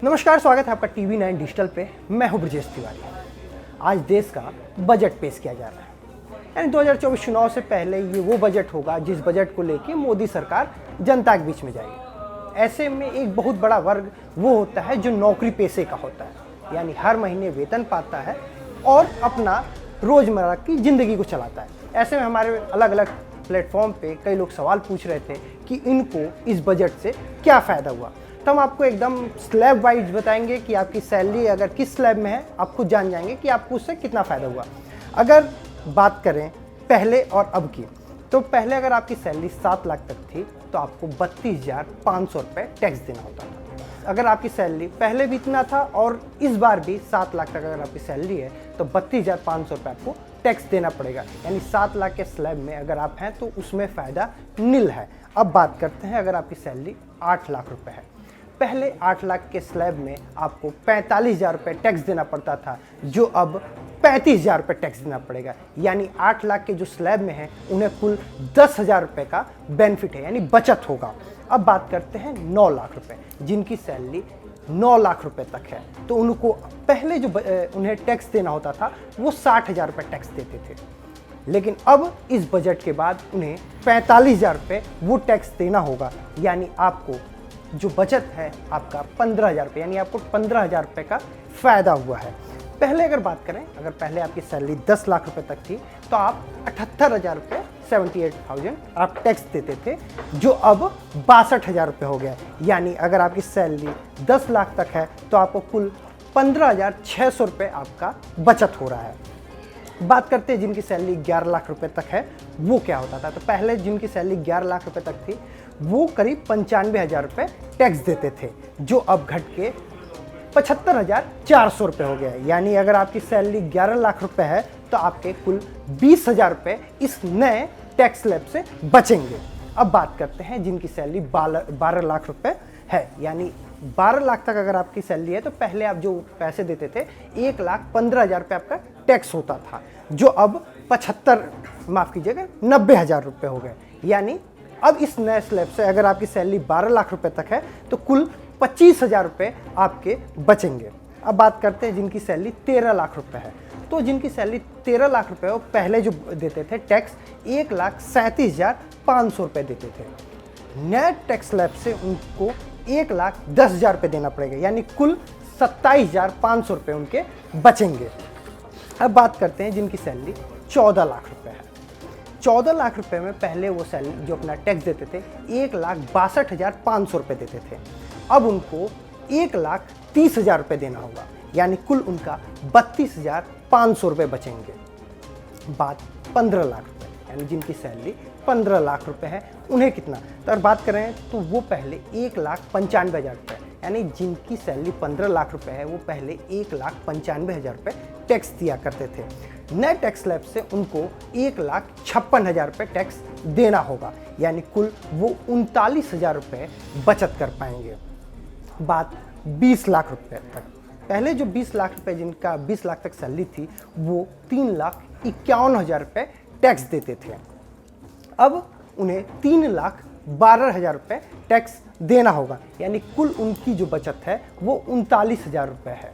नमस्कार, स्वागत है आपका टीवी 9 डिजिटल पे। मैं हूं ब्रजेश तिवारी। आज देश का बजट पेश किया जा रहा है, यानी 2024 चुनाव से पहले ये वो बजट होगा जिस बजट को लेके मोदी सरकार जनता के बीच में जाएगी। ऐसे में एक बहुत बड़ा वर्ग वो होता है जो नौकरी पेशे का होता है, यानी हर महीने वेतन पाता है और अपना रोजमर्रा की जिंदगी को चलाता है। ऐसे में हमारे अलग अलग प्लेटफॉर्म पे कई लोग सवाल पूछ रहे थे कि इनको इस बजट से क्या फ़ायदा हुआ। तो हम आपको एकदम स्लैब वाइज बताएंगे कि आपकी सैलरी अगर किस स्लैब में है, आप खुद जान जाएंगे कि आपको उससे कितना फ़ायदा हुआ। अगर बात करें पहले और अब की, तो पहले अगर आपकी सैलरी 7 लाख तक थी तो आपको 32,500 रुपये टैक्स देना होता था। अगर आपकी सैलरी पहले भी इतना था और इस बार भी 7 लाख तक अगर आपकी सैलरी है तो 32,500 रुपये आपको टैक्स देना पड़ेगा। यानी 7 लाख के स्लैब में अगर आप हैं तो उसमें फ़ायदा नील है। अब बात करते हैं अगर आपकी सैलरी 8 लाख रुपये है। पहले 8 लाख के स्लैब में आपको 45,000 रुपये टैक्स देना पड़ता था, जो अब 35,000 रुपये टैक्स देना पड़ेगा। यानी 8 लाख के जो स्लैब में हैं उन्हें कुल 10,000 रुपये का बेनिफिट है, यानी बचत होगा। अब बात करते हैं 9 लाख रुपये, जिनकी सैलरी 9 लाख रुपये तक है। तो उनको पहले जो उन्हें टैक्स देना होता था वो 60,000 रुपये टैक्स देते थे, लेकिन अब इस बजट के बाद उन्हें 45,000 रुपये वो टैक्स देना होगा। यानी आपको जो बचत है आपका 15,000 रुपये, यानी आपको 15,000 रुपये का फ़ायदा हुआ है। पहले अगर बात करें, अगर पहले आपकी सैलरी 10 लाख रुपये तक थी तो आप 78,000 रुपये 78,000 आप टैक्स देते थे, जो अब 62,000 रुपये हो गया। यानी अगर आपकी सैलरी 10 लाख तक है तो आपको कुल 15,600 रुपये आपका बचत हो रहा है। बात करते हैं जिनकी सैलरी 11 लाख रुपए तक है, वो क्या होता था। तो पहले जिनकी सैलरी 11 लाख रुपए तक थी वो करीब 95,000 रुपये टैक्स देते थे, जो अब घट के 75,400 रुपये हो गया है। यानी अगर आपकी सैलरी 11 लाख रुपए है तो आपके कुल 20,000 रुपये इस नए टैक्स स्लैब से बचेंगे। अब बात करते हैं जिनकी सैलरी 12 लाख रुपये है, यानी 12 लाख तक अगर आपकी सैलरी है तो पहले आप जो पैसे देते थे 1,15,000 रुपये आपका टैक्स होता था, जो अब 90,000 रुपये हो गए। यानी अब इस नए स्लैब से अगर आपकी सैलरी 12 लाख रुपये तक है तो कुल 25,000 रुपये आपके बचेंगे। अब बात करते हैं जिनकी सैलरी 13 लाख रुपये है। तो जिनकी सैलरी 13 लाख रुपये वो पहले जो देते थे टैक्स 1,37,500 रुपये देते थे। नए टैक्स स्लैब से उनको 1,10,000 रुपये देना पड़ेगा, यानी कुल 27,500 रुपये उनके बचेंगे। अब बात करते हैं जिनकी सैलरी 14 लाख रुपये है। 14 लाख रुपये में पहले वो सैलरी जो अपना टैक्स देते थे 1,62,500 रुपये देते थे, अब उनको 1,30,000 रुपये देना होगा। यानी कुल उनका 32,500 रुपये बचेंगे। बात 15 लाख रुपये, यानी जिनकी सैलरी 15 लाख रुपए है उन्हें कितना। तो अगर बात करें तो वो पहले 1,95,000 रुपये, यानी जिनकी सैलरी 15 लाख रुपए है वो पहले 1,95,000 रुपये टैक्स दिया करते थे। नए टैक्स स्लैब से उनको 1,56,000 रुपये टैक्स देना होगा, यानी कुल वो 39,000 रुपये बचत कर पाएंगे। बात 20 लाख रुपये तक, पहले जो 20 लाख रुपये जिनका 20 लाख तक सैलरी थी वो 3,51,000 रुपये टैक्स देते थे, अब उन्हें 3,12,000 रुपये टैक्स देना होगा। यानी कुल उनकी जो बचत है वो 39,000 रुपये है।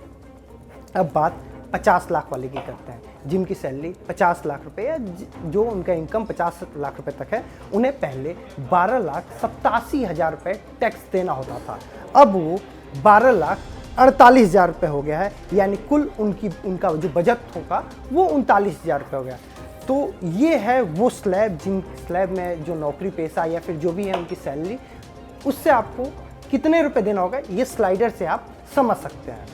अब बात 50 लाख वाले की करते हैं, जिनकी सैलरी 50 लाख रुपये या जो उनका इनकम 50 लाख रुपये तक है उन्हें पहले 12,87,000 रुपये टैक्स देना होता था, अब वो 12,48,000 रुपये हो गया है। यानी कुल उनका जो बचत होगा वो 39,000 रुपये हो गया। तो ये है वो स्लैब जिन स्लैब में जो नौकरी पेशा या फिर जो भी है उनकी सैलरी, उससे आपको कितने रुपए देना होगा ये स्लाइडर से आप समझ सकते हैं।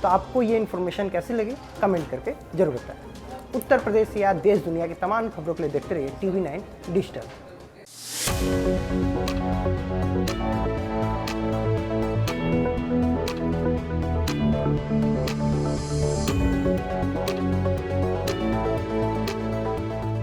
तो आपको ये इन्फॉर्मेशन कैसी लगी कमेंट करके जरूर बताएं। उत्तर प्रदेश या देश दुनिया की तमाम खबरों के लिए देखते रहिए टीवी 9 डिजिटल।